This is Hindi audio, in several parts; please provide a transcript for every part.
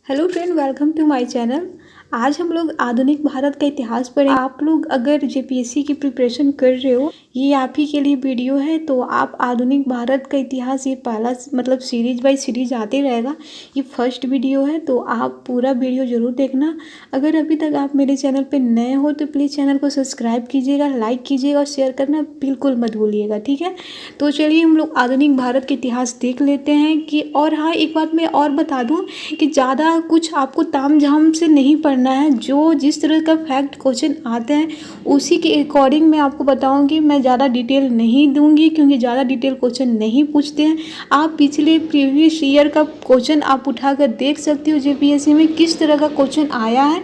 Hello friend, welcome to my channel. आज हम लोग आधुनिक भारत का इतिहास पढ़ेंगे। आप लोग अगर जेपीएससी की प्रिपरेशन कर रहे हो, ये आप ही के लिए वीडियो है। तो आप आधुनिक भारत का इतिहास, ये पहला मतलब सीरीज बाय सीरीज आते रहेगा। ये फर्स्ट वीडियो है, तो आप पूरा वीडियो ज़रूर देखना। अगर अभी तक आप मेरे चैनल पर नए हो तो प्लीज़ चैनल को सब्सक्राइब कीजिएगा, लाइक कीजिएगा और शेयर करना बिल्कुल मत भूलिएगा, ठीक है। तो चलिए हम लोग आधुनिक भारत के इतिहास देख लेते हैं कि। और हाँ, एक बात मैं और बता दूँ कि ज़्यादा कुछ आपको तामझाम से नहीं पढ़ना है। जो जिस तरह का फैक्ट क्वेश्चन आते हैं उसी के अकॉर्डिंग मैं आपको बताऊंगी। मैं ज़्यादा डिटेल नहीं दूंगी क्योंकि ज़्यादा डिटेल क्वेश्चन नहीं पूछते हैं। आप पिछले प्रीवियस ईयर का क्वेश्चन आप उठाकर देख सकते हो जेपीएससी में किस तरह का क्वेश्चन आया है,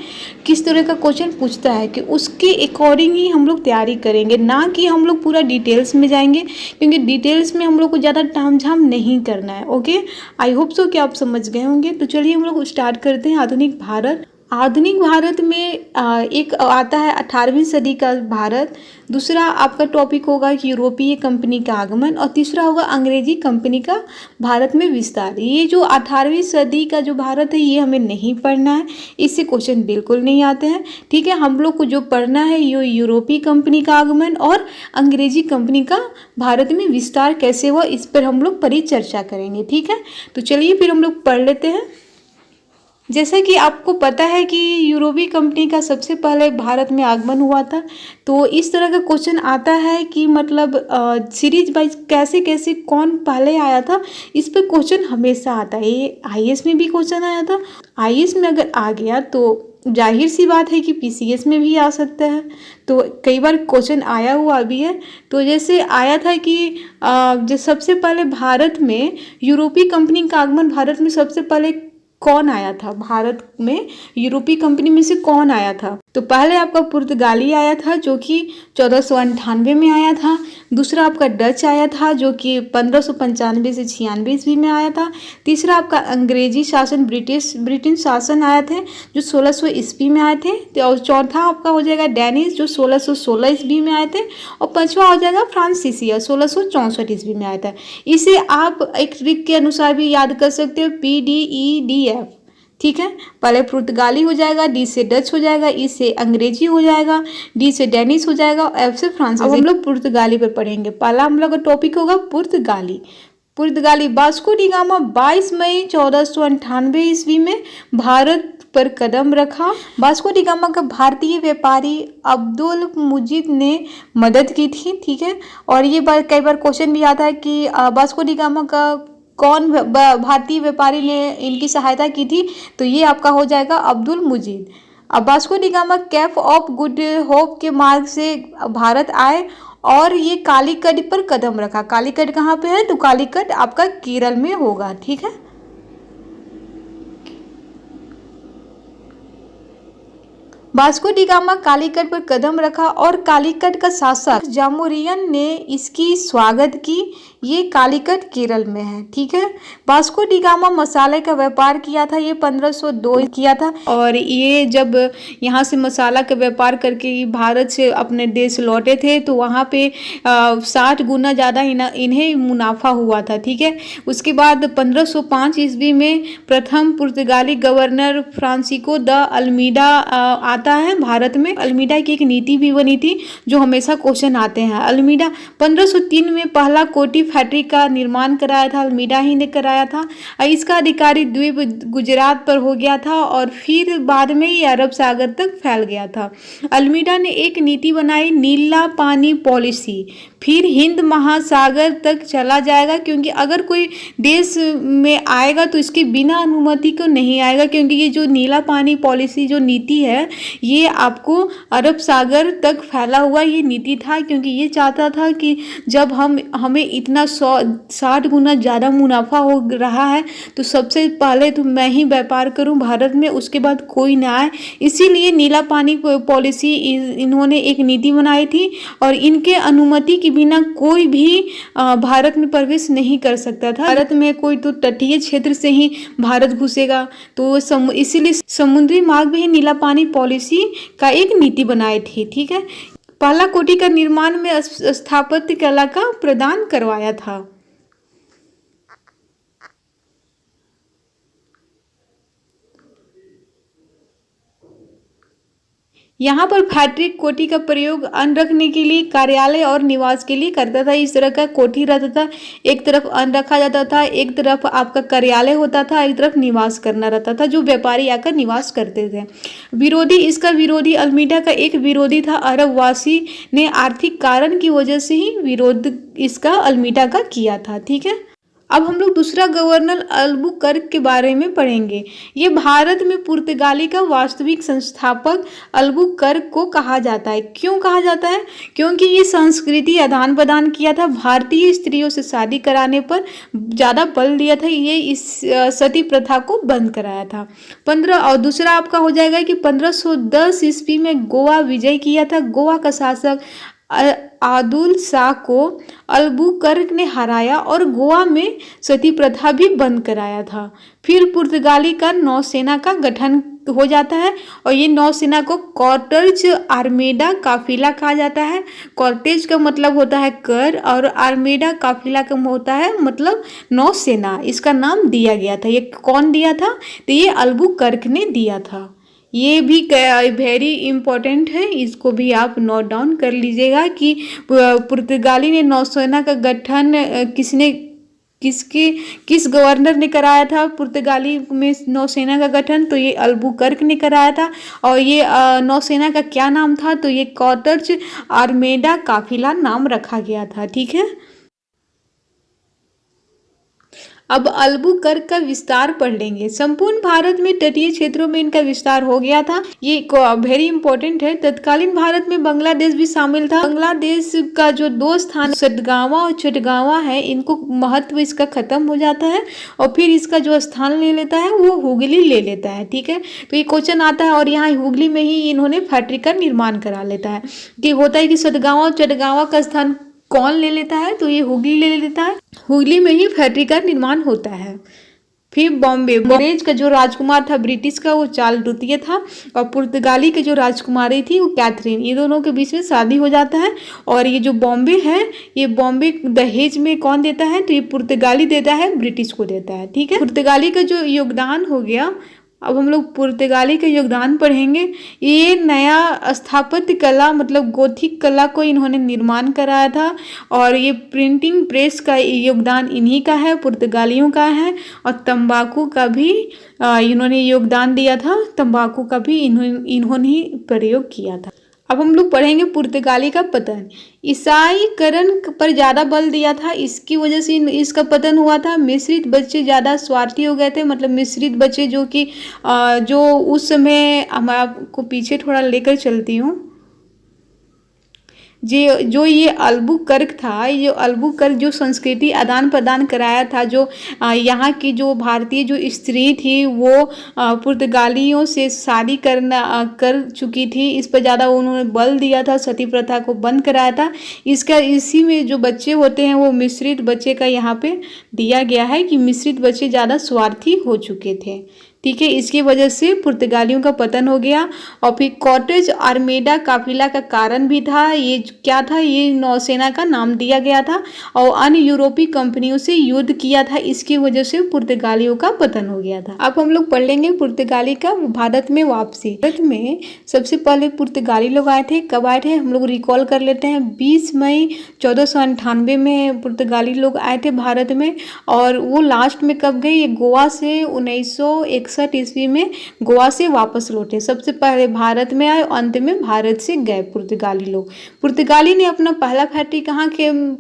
किस तरह का क्वेश्चन पूछता है, कि उसके अकॉर्डिंग ही हम लोग तैयारी करेंगे, ना कि हम लोग पूरा डिटेल्स में जाएंगे, क्योंकि डिटेल्स में हम लोग को ज़्यादा तामझाम नहीं करना है। ओके, आई होप सो कि आप समझ गए होंगे। तो चलिए हम लोग स्टार्ट करते हैं। आधुनिक भारत। आधुनिक भारत में एक आता है 18वीं सदी का भारत। दूसरा आपका टॉपिक होगा कि यूरोपीय कंपनी का आगमन, और तीसरा होगा अंग्रेजी कंपनी का भारत में विस्तार। ये जो 18वीं सदी का जो भारत है ये हमें नहीं पढ़ना है, इससे क्वेश्चन बिल्कुल नहीं आते हैं, ठीक है। हम लोग को जो पढ़ना है ये यूरोपीय कंपनी का आगमन और अंग्रेजी कंपनी का भारत में विस्तार कैसे हुआ, इस पर हम लोग परिचर्चा करेंगे, ठीक है। तो चलिए फिर हम लोग पढ़ लेते हैं। जैसा कि आपको पता है कि यूरोपीय कंपनी का सबसे पहले भारत में आगमन हुआ था। तो इस तरह का क्वेश्चन आता है कि मतलब सीरीज वाइज कैसे कैसे कौन पहले आया था, इस पर क्वेश्चन हमेशा आता है। ये आईएएस में भी क्वेश्चन आया था। आईएएस में अगर आ गया तो जाहिर सी बात है कि पीसीएस में भी आ सकता है। तो कई बार क्वेश्चन आया हुआ भी है। तो जैसे आया था कि जो सबसे पहले भारत में यूरोपीय कंपनी का आगमन, भारत में सबसे पहले कौन आया था, भारत में यूरोपीय कंपनी में से कौन आया था। तो पहले आपका पुर्तगाली आया था जो कि 1498 में आया था। दूसरा आपका डच आया था जो कि 1595 से 96 ईस्वी में आया था। तीसरा आपका अंग्रेजी शासन, ब्रिटिश शासन आए थे जो 1600 ईस्वी में आए थे। और चौथा आपका हो जाएगा डैनिश जो 1616 ईस्वी में आए थे। और पांचवा हो जाएगा फ्रांसीसिया 1664 ईस्वी में आया था। इसे आप एक ट्रिक के अनुसार भी याद कर सकते हो, PDEDF, ठीक है। पहले पुर्तगाली हो जाएगा, डी से डच हो जाएगा, ई से अंग्रेजी हो जाएगा, डी से डेनिश हो जाएगा और एफ से फ्रांसीसी। अब हम लोग पुर्तगाली पर पढ़ेंगे। पहला हम लोग का टॉपिक होगा पुर्तगाली। पुर्तगाली वास्को डी गामा 22 मई 1498 ईस्वी में भारत पर कदम रखा। वास्को डी गामा का भारतीय व्यापारी अब्दुल मुजीद ने मदद की थी, ठीक है। और ये कई बार क्वेश्चन भी आता है कि वास्को डी गामा का कौन भारतीय व्यापारी ने इनकी सहायता की थी। तो ये आपका हो जाएगा अब्दुल मुजीद। अब Vasco D gamma cap of good hope के मार्ग से भारत आए और ये कालीकट पर कदम रखा। कालीकट कहाँ पे है, तो कालीकट आपका केरल में होगा, ठीक है। वास्को डी गामा कालीकट पर कदम रखा और कालीकट का शासक जामोरियन ने इसकी स्वागत की। ये कालीकट केरल में है, ठीक है। वास्को डी गामा मसाले का व्यापार किया था, ये 1502 किया था। और ये जब यहाँ से मसाला का व्यापार करके भारत से अपने देश लौटे थे तो वहाँ पे 60 गुना ज़्यादा इन्हें मुनाफा हुआ था, ठीक है। उसके बाद 1505 ईस्वी में प्रथम पुर्तगाली गवर्नर फ्रांसिस्को द अल्मीडा आता है भारत में। अल्मीडा की एक नीति भी बनी थी जो हमेशा क्वेश्चन आते हैं। अल्मीडा 1503 में पहला कोटी फैक्ट्री का निर्माण कराया था, अल्मीडा ही ने कराया था। इसका अधिकारी द्वीप गुजरात पर हो गया था और फिर बाद में ये अरब सागर तक फैल गया था। अल्मीडा ने एक नीति बनाई, नीला पानी पॉलिसी, फिर हिंद महासागर तक चला जाएगा, क्योंकि अगर कोई देश में आएगा तो इसके बिना अनुमति को नहीं आएगा, क्योंकि ये जो नीला पानी पॉलिसी जो नीति है ये आपको अरब सागर तक फैला हुआ ये नीति था, क्योंकि ये चाहता था कि जब हमें इतना 60 गुना ज़्यादा मुनाफा हो रहा है तो सबसे पहले तो मैं ही व्यापार करूं भारत में, उसके बाद कोई ना आए। इसीलिए नीला पानी पॉलिसी इन्होंने एक नीति बनाई थी और इनके अनुमति के बिना कोई भी भारत में प्रवेश नहीं कर सकता था। भारत में कोई तो तटीय क्षेत्र से ही भारत घुसेगा, तो इसीलिए समुद्री मार्ग में ही नीला पानी पॉलिसी का एक नीति बनाई थी, ठीक है। पहला कोटी का निर्माण में स्थापत्य कला का प्रदान करवाया था। यहाँ पर फैक्ट्री कोठी का प्रयोग अन्न रखने के लिए, कार्यालय और निवास के लिए करता था। इस तरह का कोठी रहता था, एक तरफ अन्न रखा जाता था, एक तरफ आपका कार्यालय होता था, एक तरफ निवास करना रहता था, जो व्यापारी आकर निवास करते थे। विरोधी, इसका विरोधी अल्मीडा का एक विरोधी था। अरबवासी ने आर्थिक कारण की वजह से ही विरोध इसका अल्मीडा का किया था। ठीक है, अब हम लोग दूसरा गवर्नर अल्बुकर्क के बारे में पढ़ेंगे। ये भारत में पुर्तगाली का वास्तविक संस्थापक अल्बुकर्क को कहा जाता है। क्यों कहा जाता है? क्योंकि ये संस्कृति आदान प्रदान किया था, भारतीय स्त्रियों से शादी कराने पर ज़्यादा बल दिया था, ये इस सती प्रथा को बंद कराया था। और दूसरा आपका हो जाएगा कि 1510 ईस्वी में गोवा विजय किया था। गोवा का शासक आदिल शाह को अल्बुकर्क ने हराया और गोवा में सती प्रथा भी बंद कराया था। फिर पुर्तगाली का नौसेना का गठन हो जाता है और ये नौसेना को कॉर्टेज आर्मेडा काफिला कहा जाता है। कॉर्टेज का मतलब होता है कर और आर्मेडा काफिला का होता है मतलब नौसेना। इसका नाम दिया गया था। ये कौन दिया था? तो ये अल्बुकर्क ने दिया था। ये भी वेरी इम्पोर्टेंट है, इसको भी आप नोट डाउन कर लीजिएगा कि पुर्तगाली ने नौसेना का गठन किस गवर्नर ने कराया था पुर्तगाली में नौसेना का गठन? तो ये अल्बुकर्क ने कराया था। और ये नौसेना का क्या नाम था? तो ये कॉर्टेज आर्मेडा काफिला नाम रखा गया था। ठीक है, अब अल्बुकर्क का विस्तार पढ़ लेंगे। संपूर्ण भारत में तटीय क्षेत्रों में इनका विस्तार हो गया था। ये वेरी इंपॉर्टेंट है। तत्कालीन भारत में बांग्लादेश भी शामिल था। बांग्लादेश का जो दो स्थान सतगावा और चटगावा है, इनको महत्व इसका खत्म हो जाता है और फिर इसका जो स्थान ले लेता है वो हुगली ले लेता है। ठीक है, तो ये क्वेश्चन आता है और यहाँ हुगली में ही इन्होंने फैक्ट्री का निर्माण करा लेता है। कि होता है कि सतगावा और चटगावा का स्थान कौन ले लेता है? तो ये हुगली ले लेता है। हुगली में ही फैक्ट्री का निर्माण होता है। फिर बॉम्बे, अंग्रेज का जो राजकुमार था ब्रिटिश का, वो चार्ल्स द्वितीय था और पुर्तगाली की जो राजकुमारी थी वो कैथरीन। ये दोनों के बीच में शादी हो जाता है और ये जो बॉम्बे है, ये बॉम्बे दहेज में कौन देता है? तो ये पुर्तगाली देता है, ब्रिटिश को देता है। ठीक है, पुर्तगाली का जो योगदान हो गया। अब हम लोग पुर्तगाली का योगदान पढ़ेंगे। ये नया स्थापत्य कला मतलब गोथिक कला को इन्होंने निर्माण कराया था और ये प्रिंटिंग प्रेस का योगदान इन्हीं का है, पुर्तगालियों का है। और तंबाकू का भी इन्होंने योगदान दिया था, तंबाकू का भी इन्होंने ही प्रयोग किया था। अब हम लोग पढ़ेंगे पुर्तगाली का पतन। ईसाईकरण पर ज़्यादा बल दिया था, इसकी वजह से इसका पतन हुआ था। मिश्रित बच्चे ज़्यादा स्वार्थी हो गए थे, मतलब मिश्रित बच्चे जो कि जो उस समय, मैं आपको पीछे थोड़ा लेकर चलती हूँ। जो ये अल्बुकर्क था, ये अल्बुकर्क जो संस्कृति आदान प्रदान कराया था, जो यहाँ की जो भारतीय जो स्त्री थी वो पुर्तगालियों से शादी कर चुकी थी, इस पर ज़्यादा उन्होंने बल दिया था, सती प्रथा को बंद कराया था। इसी में जो बच्चे होते हैं वो मिश्रित बच्चे का यहाँ पे दिया गया है कि मिश्रित बच्चे ज़्यादा स्वार्थी हो चुके थे। ठीक है, इसकी वजह से पुर्तगालियों का पतन हो गया। और फिर कॉर्टेज आर्मेडा काफिला का कारण भी था। ये क्या था? ये नौसेना का नाम दिया गया था और अन्य यूरोपीय कंपनियों से युद्ध किया था, इसकी वजह से पुर्तगालियों का पतन हो गया था। अब हम लोग पढ़ लेंगे पुर्तगाली का भारत में वापसी। भारत में सबसे पहले पुर्तगाली लोग आए थे। कब आए थे? हम लोग रिकॉल कर लेते हैं। 20 मई 1498 में पुर्तगाली लोग आए थे भारत में और वो लास्ट में कब गए? ये गोवा से 1961 ईस्वी में गोवा से वापस लौटे। सबसे पहले भारत में आए, अंत में भारत से गए पुर्तगाली लोग। पुर्तगाली ने अपना पहला फैक्ट्री कहाँ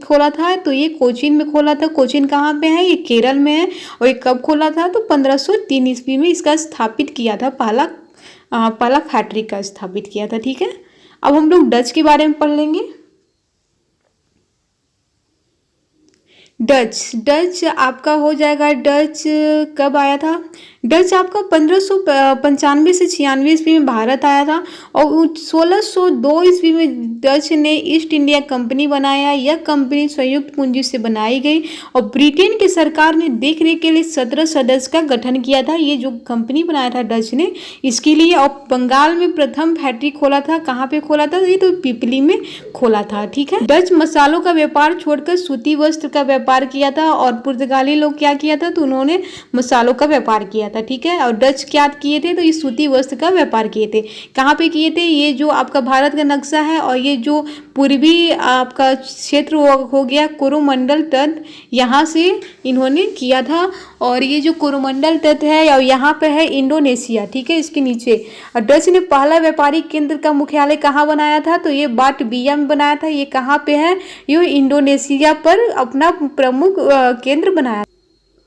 खोला था? तो ये कोचीन में खोला था। कोचीन कहाँ पे है? ये केरल में है। और ये कब खोला था? तो 1503 ईस्वी में इसका स्थापित किया था, पहला फैक्ट्री का स्थापित किया था। ठीक है, अब हम लोग डच के बारे में पढ़ लेंगे। डच आपका हो जाएगा। डच कब आया था? डच आपका 1595 से 96 ईस्वी में भारत आया था और 1602 ईस्वी में डच ने ईस्ट इंडिया कंपनी बनाया। यह कंपनी संयुक्त पूंजी से बनाई गई और ब्रिटेन की सरकार ने देखरेख के लिए 17 सदस्य का गठन किया था। ये जो कंपनी बनाया था डच ने, इसके लिए। और बंगाल में प्रथम फैक्ट्री खोला था। कहाँ पे खोला था? ये तो पिपली में खोला था। ठीक है, डच मसालों का व्यापार छोड़कर सूती वस्त्र का व्यापार किया था और पुर्तगाली लोग क्या किया था? तो उन्होंने मसालों का व्यापार किया था, ठीक है। और डच क्या किए थे, तो ये सूती वस्त्र का व्यापार किए थे। कहाँ पे किए थे, ये जो आपका भारत का नक्शा है और ये जो पूर्वी आपका क्षेत्र हो गया कोरोमंडल तट, यहाँ से इन्होंने किया था। और ये जो कोरोमंडल तट है और यहाँ पे है इंडोनेशिया, ठीक है, इसके नीचे। और डच ने पहला व्यापारिक केंद्र का मुख्यालय कहाँ बनाया था, तो ये बाटबिया में बनाया था। ये कहाँ पे है, ये इंडोनेशिया पर अपना प्रमुख केंद्र बनाया।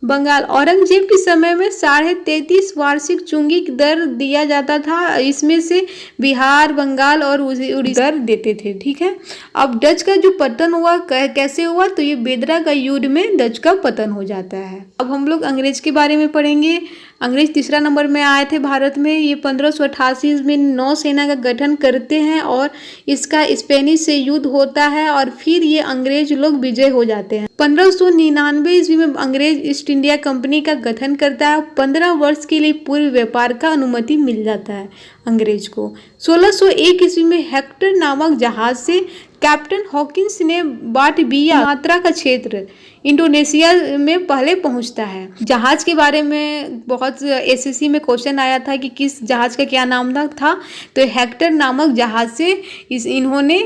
बंगाल, औरंगजेब के समय में 33.5 वार्षिक चुंगी दर दिया जाता था। इसमें से बिहार, बंगाल और उड़ीसा दर देते थे, ठीक है। अब डच का जो पतन हुआ कैसे हुआ, तो ये बेदरा का युद्ध में डच का पतन हो जाता है। अब हम लोग अंग्रेज के बारे में पढ़ेंगे। अंग्रेज तीसरा नंबर में आए थे भारत में। ये 1588 में नौसेना का गठन करते हैं और इसका स्पेनिश से युद्ध होता है और फिर ये अंग्रेज लोग विजय हो जाते हैं। 1599 ईस्वी में अंग्रेज ईस्ट इंडिया कंपनी का गठन करता है। 15 वर्ष के लिए पूर्व व्यापार का अनुमति मिल जाता है अंग्रेज को। 1601 ईस्वी में हेक्टर नामक जहाज से कैप्टन हॉकिंस ने बाटबिया मात्रा का क्षेत्र इंडोनेशिया में पहले पहुंचता है। जहाज के बारे में बहुत एसएससी में क्वेश्चन आया था कि किस जहाज का क्या नाम था, तो हेक्टर नामक जहाज से इन्होंने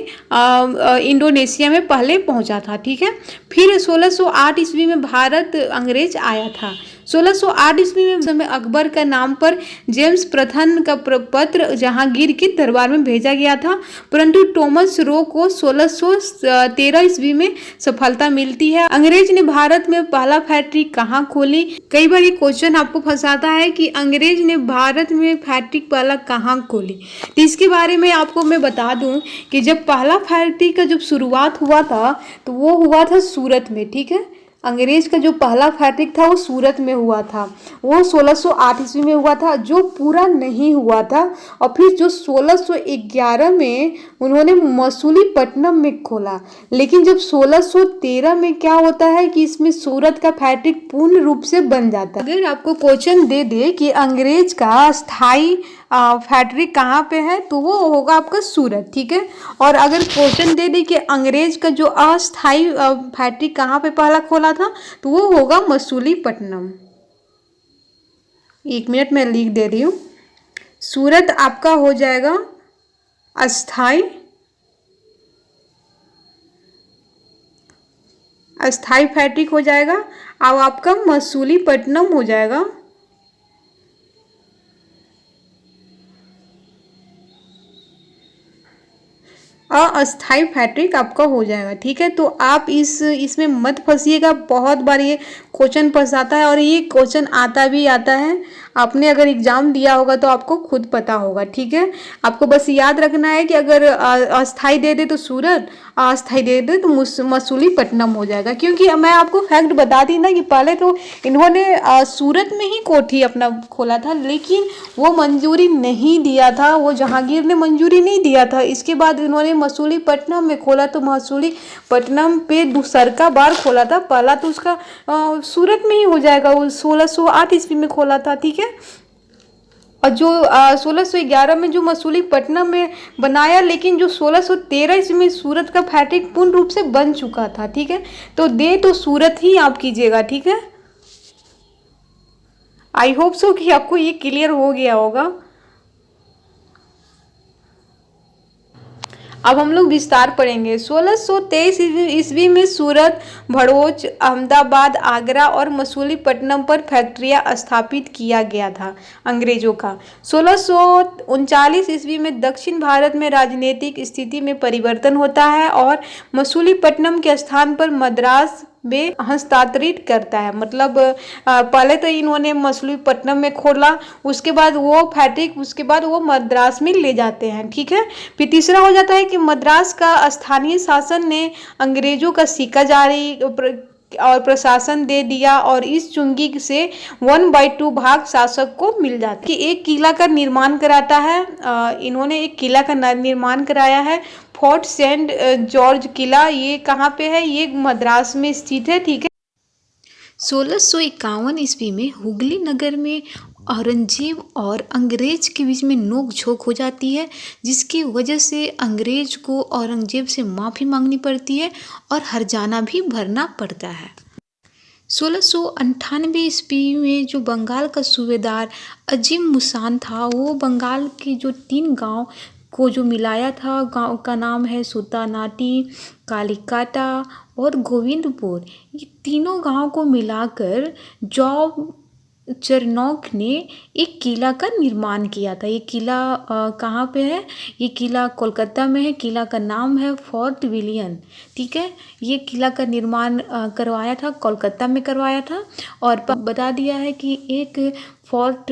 इंडोनेशिया में पहले पहुंचा था, ठीक है। फिर 1608 ईस्वी में भारत अंग्रेज आया था। 1608 ईस्वी में समय अकबर का नाम पर जेम्स प्रथम का पत्र जहांगीर के दरबार में भेजा गया था, परंतु टॉमस रो को 1613 ईस्वी में सफलता मिलती है। अंग्रेज ने भारत में पहला फैक्ट्री कहाँ खोली। कई बार ये क्वेश्चन आपको फंसाता है कि अंग्रेज ने भारत में फैक्ट्री पहला कहाँ खोली, तो इसके बारे में आपको मैं बता दूं कि जब पहला फैक्ट्री का जब शुरुआत हुआ था तो वो हुआ था सूरत में, ठीक है। अंग्रेज का जो पहला फैक्ट्री था वो सूरत में हुआ था। वो 1608 ईस्वी में हुआ था, जो पूरा नहीं हुआ था। और फिर जो 1611 में उन्होंने मसूलीपट्टनम में खोला। लेकिन जब 1613 में क्या होता है कि इसमें सूरत का फैक्ट्री पूर्ण रूप से बन जाता है। अगर आपको क्वेश्चन दे दे कि अंग्रेज का स्थायी फैक्ट्री कहाँ पे है, तो वो होगा आपका सूरत, ठीक है। और अगर क्वेश्चन दे दे कि अंग्रेज का जो अस्थायी फैक्ट्री कहाँ पे पहला खोला था, तो वो होगा मसूलीपट्टनम। 1 मिनट में लिख दे रही हूँ। सूरत आपका हो जाएगा अस्थाई फैक्ट्री हो जाएगा। अब आपका मसूलीपट्टनम हो जाएगा अस्थायी फैक्ट्रिक आपका हो जाएगा, ठीक है। तो आप इसमें मत फंसिएगा। बहुत बार ये क्वेश्चन फंसाता है और ये क्वेश्चन आता है। आपने अगर एग्जाम दिया होगा तो आपको खुद पता होगा, ठीक है। आपको बस याद रखना है कि अगर अस्थाई दे दे तो सूरत, अस्थाई दे दे तो मसूलीपट्टनम हो जाएगा। क्योंकि मैं आपको फैक्ट बता दी ना कि पहले तो इन्होंने सूरत में ही कोठी अपना खोला था, लेकिन वो मंजूरी नहीं दिया था, वो जहांगीर ने मंजूरी नहीं दिया था। इसके बाद इन्होंने मसूलीपट्टनम में खोला, तो मसूलीपट्टनम पे दूसरा बार खोला था। पहला तो उसका सूरत में ही हो जाएगा, वो 1608 ईस्वी में खोला था, ठीक है। और जो 1611 में जो मसूलीपट्टनम में बनाया, लेकिन जो 1613 ईस्वी में सूरत का फैक्ट्री पूर्ण रूप से बन चुका था, ठीक है। तो तो सूरत ही आप कीजिएगा, ठीक है। आई होप सो कि आपको ये क्लियर हो गया होगा। अब हम लोग विस्तार पढ़ेंगे। 1623 ईस्वी में सूरत, भड़ोच, अहमदाबाद, आगरा और मसूलीपट्टनम पर फैक्ट्रियां स्थापित किया गया था अंग्रेजों का। 1639 ईस्वी में दक्षिण भारत में राजनीतिक स्थिति में परिवर्तन होता है और मसूलीपट्टनम के स्थान पर मद्रास में हस्तांतरित करता है। मतलब पहले तो इन्होंने मसूलीपट्टनम में खोला, उसके बाद वो फैक्ट्री उसके बाद वो मद्रास में ले जाते हैं, ठीक है। फिर तीसरा हो जाता है कि मद्रास का स्थानीय शासन ने अंग्रेजों का सिक्का जारी और प्रशासन दे दिया और इस चुंगी से 1/2 भाग शासक को मिल जाता है। कि एक किला का निर्माण कराता है, इन्होंने एक किला का निर्माण कराया है, फोर्ट सेंट जॉर्ज किला। ये कहाँ पे है, ये मद्रास में स्थित है, ठीक है। 1651 ईस्वी में हुगली नगर में औरंगजेब और अंग्रेज के बीच में नोक-झोंक हो जाती है, जिसकी वजह से अंग्रेज को औरंगजेब से माफ़ी मांगनी पड़ती है और हर्जाना भी भरना पड़ता है। 1698 ईस्वी में जो बंगाल का सूबेदार अजीम मुसान था, वो बंगाल के जो 3 गांव को जो मिलाया था। गांव का नाम है सुल्तानाटी, कालीकाटा और गोविंदपुर। ये तीनों गांव को मिलाकर जॉब चरनौक ने एक किला का निर्माण किया था। ये किला कहाँ पे है? ये किला कोलकाता में है। किला का नाम है फोर्ट विलियम। ठीक है, ये किला का निर्माण करवाया था, कोलकाता में करवाया था। और बता दिया है कि एक फोर्ट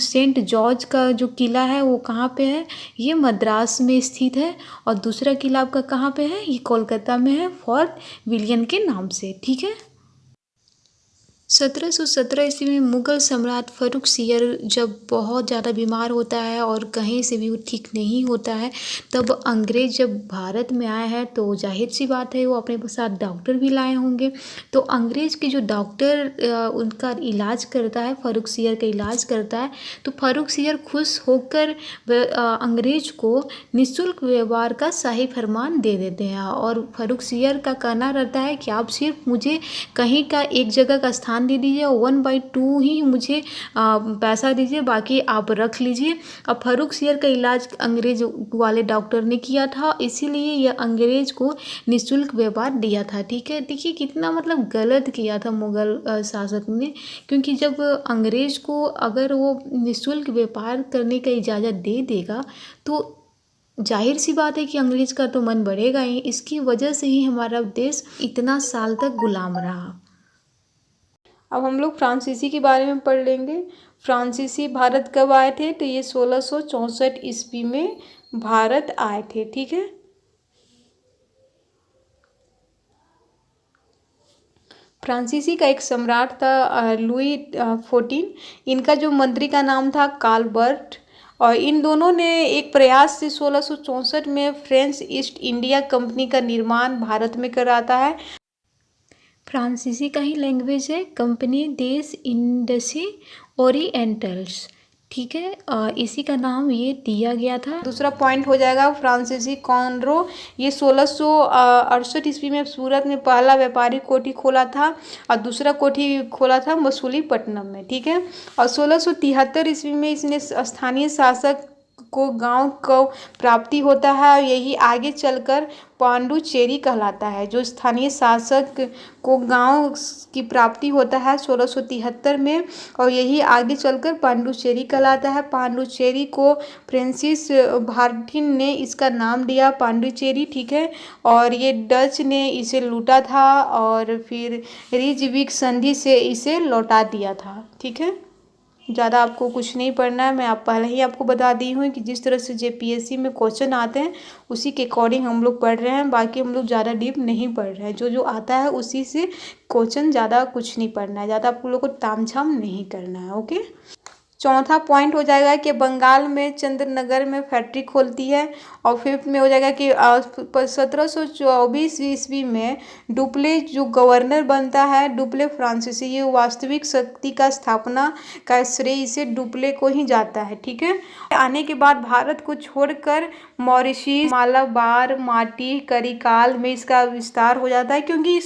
सेंट जॉर्ज का जो किला है वो कहाँ पे है? ये मद्रास में स्थित है। और दूसरा किला आपका कहाँ पे है? ये कोलकाता में है, फोर्ट विलियम के नाम से। ठीक है। 1717 ईस्वी में मुग़ल सम्राट फ़र्रुखसियर जब बहुत ज़्यादा बीमार होता है और कहीं से भी वो ठीक नहीं होता है, तब अंग्रेज़ जब भारत में आए हैं तो जाहिर सी बात है वो अपने साथ डॉक्टर भी लाए होंगे। तो अंग्रेज़ के जो डॉक्टर उनका इलाज करता है, फ़र्रुखसियर का इलाज करता है, तो फ़र्रुखसियर खुश होकर अंग्रेज़ को निःशुल्क व्यवहार का शाही फरमान दे देते हैं। और फ़र्रुखसियर का कहना रहता है कि आप सिर्फ मुझे कहीं का एक जगह का स्थान दे दीजिए, 1/2 ही मुझे पैसा दीजिए, बाकी आप रख लीजिए। अब फ़र्रुखसियर का इलाज अंग्रेज वाले डॉक्टर ने किया था, इसीलिए यह अंग्रेज को निःशुल्क व्यवहार दिया था। ठीक है, देखिए कितना मतलब गलत किया था मुग़ल शासक ने, क्योंकि जब अंग्रेज को अगर वो निःशुल्क व्यापार करने का इजाज़त दे देगा तो जाहिर सी बात है कि अंग्रेज का तो मन बढ़ेगा ही। इसकी वजह से ही हमारा देश इतना साल तक गुलाम रहा। अब हम लोग फ्रांसीसी के बारे में पढ़ लेंगे। फ्रांसीसी भारत कब आए थे? तो ये 1664 ईस्वी में भारत आए थे। ठीक है। फ्रांसीसी का एक सम्राट था लुई 14। इनका जो मंत्री का नाम था कालबर्ट। और इन दोनों ने एक प्रयास से 1664 में फ्रेंच ईस्ट इंडिया कंपनी का निर्माण भारत में कराता है। फ्रांसीसी का ही लैंग्वेज है। कंपनी देश इंडसी ओरिएंटल्स। ठीक है, इसी का नाम ये दिया गया था। दूसरा पॉइंट हो जाएगा फ्रांसीसी कॉनरो। ये 1668 ईस्वी में सूरत में पहला व्यापारिक कोठी खोला था और दूसरा कोठी खोला था मसूलीपट्टनम में। ठीक है। और 1673 ईस्वी में इसने स्थानीय शासक को गांव को प्राप्ति होता है और यही आगे चलकर पांडुचेरी कहलाता है। जो स्थानीय शासक को गांव की प्राप्ति होता है 1673 में और यही आगे चलकर पांडुचेरी कहलाता है। पांडुचेरी को फ्रांसिस बार्टीन ने इसका नाम दिया पांडुचेरी। ठीक है। और ये डच ने इसे लूटा था और फिर रिजविक संधि से इसे लौटा दिया था। ठीक है। ज़्यादा आपको कुछ नहीं पढ़ना है, मैं पहले ही आपको बता दी हूँ कि जिस तरह से जेपीएससी में क्वेश्चन आते हैं उसी के अकॉर्डिंग हम लोग पढ़ रहे हैं। बाकी हम लोग ज़्यादा डीप नहीं पढ़ रहे हैं, जो जो आता है उसी से क्वेश्चन, ज़्यादा कुछ नहीं पढ़ना है, ज़्यादा आप लोग को तामझाम नहीं करना है। ओके। चौथा पॉइंट हो जाएगा कि बंगाल में चंद्रनगर में फैक्ट्री खोलती है। और फिफ्थ में हो जाएगा कि 1724 ईस्वी में डुप्ले जो गवर्नर बनता है, डुप्ले फ्रांसीसी, ये वास्तविक शक्ति का स्थापना का श्रेय इसे डुप्ले को ही जाता है। ठीक है। आने के बाद भारत को छोड़कर मॉरिशस, मालाबार, माटी, करिकाल में इसका विस्तार हो जाता है, क्योंकि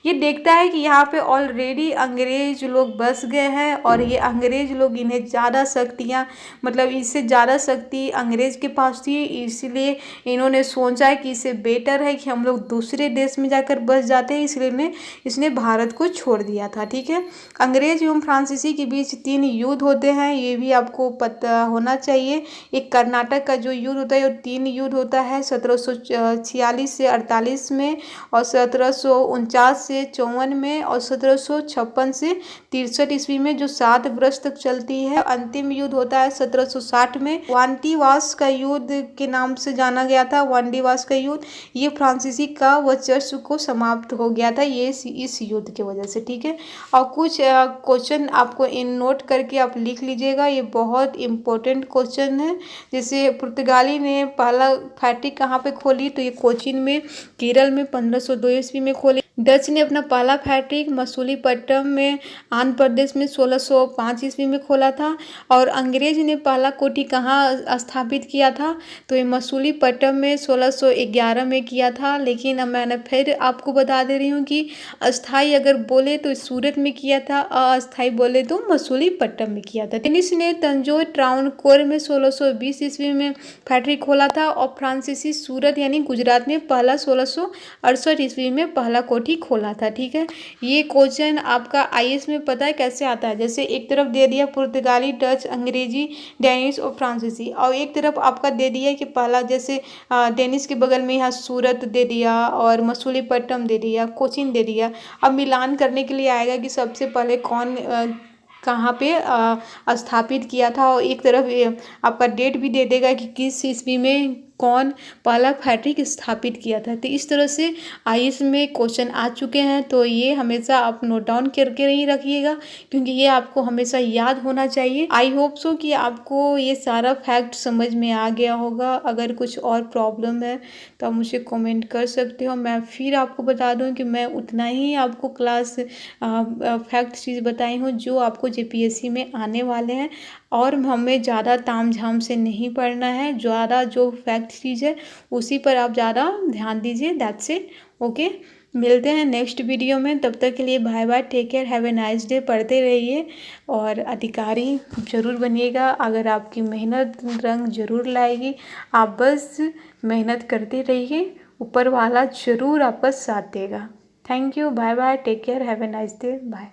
ये देखता है कि यहाँ पे ऑलरेडी अंग्रेज लोग बस गए हैं और ये अंग्रेज लोग इन्हें ज़्यादा शक्तियाँ, मतलब इससे ज़्यादा शक्ति अंग्रेज के पास थी, इसलिए इन्होंने सोचा है कि इससे बेटर है कि हम लोग दूसरे देश में जाकर बस जाते हैं, इसलिए इसने भारत को छोड़ दिया था। ठीक है। अंग्रेज एवं फ्रांसीसी के बीच 3 युद्ध होते हैं, ये भी आपको पता होना चाहिए। एक कर्नाटक का जो युद्ध होता है वो 3 युद्ध होता है, 1746 से 48 में और 1749 से 54 में और 1756 से 63 ईस्वी में, जो 7 वर्ष तक चलती है। अंतिम युद्ध होता है 1760 में, वांडीवास का युद्ध के नाम से जाना गया था। वांडीवास का युद्ध, ये फ्रांसीसी का वर्चस्व को समाप्त हो गया था ये इस युद्ध की वजह से। ठीक है। और कुछ क्वेश्चन आपको इन नोट करके आप लिख लीजिएगा, ये बहुत इम्पोर्टेंट क्वेश्चन है। जैसे पुर्तगाली ने पहला फैक्ट्री कहाँ पे खोली? तो ये कोचीन में, केरल में 1502 ईस्वी में खोली। डच ने अपना पहला फैक्ट्री मसूलीपट्टनम में आंध्र प्रदेश में 1605 ईस्वी में खोला था। और अंग्रेज ने पहला कोठी कहाँ स्थापित किया था, तो ये मसूलीपट्टनम में 1611 में किया था। लेकिन अब मैंने फिर आपको बता दे रही हूँ कि अस्थाई अगर बोले तो सूरत में किया था, अस्थाई बोले तो मसूलीपट्टनम में किया था। डेनिस ने तंजौर ट्रावणकोर में 1620 ईस्वी में फैक्ट्री खोला था। और फ्रांसीसी सूरत यानी गुजरात में पहला 1668 ईस्वी में पहला कोठी खोला था। ठीक है, ये क्वेश्चन आपका आईएएस में पता है कैसे आता है, जैसे एक तरफ दे दिया पुर्तगाली, डच, अंग्रेजी, डेनिश और फ्रांसीसी, और एक तरफ आपका दे दिया कि पहला जैसे डेनिश के बगल में यहाँ सूरत दे दिया और मसूलीपट्टनम दे दिया, कोचीन दे दिया। अब मिलान करने के लिए आएगा कि सबसे पहले कौन कहाँ पे स्थापित किया था, और एक तरफ आपका डेट भी दे देगा कि किस ईस्वी में कौन पहला फैक्ट्री स्थापित किया था। तो इस तरह से आईएएस में क्वेश्चन आ चुके हैं, तो ये हमेशा आप नोट डाउन करके ही रखिएगा, क्योंकि ये आपको हमेशा याद होना चाहिए। आई होप सो कि आपको ये सारा फैक्ट समझ में आ गया होगा। अगर कुछ और प्रॉब्लम है तो आप मुझे कमेंट कर सकते हो। मैं फिर आपको बता दूं कि मैं उतना ही आपको क्लास फैक्ट चीज़ बताई हूँ जो आपको जेपीएससी में आने वाले हैं, और हमें ज़्यादा तामझाम से नहीं पढ़ना है। ज़्यादा जो फैक्ट चीज़ है उसी पर आप ज़्यादा ध्यान दीजिए। That's it. ओके, मिलते हैं नेक्स्ट वीडियो में। तब तक के लिए bye bye, take care, have a nice day. पढ़ते रहिए और अधिकारी जरूर बनिएगा। अगर आपकी मेहनत रंग जरूर लाएगी, आप बस मेहनत करते रहिए, ऊपर वाला जरूर आपका साथ देगा। Thank you, bye bye, take care, have a nice day, bye.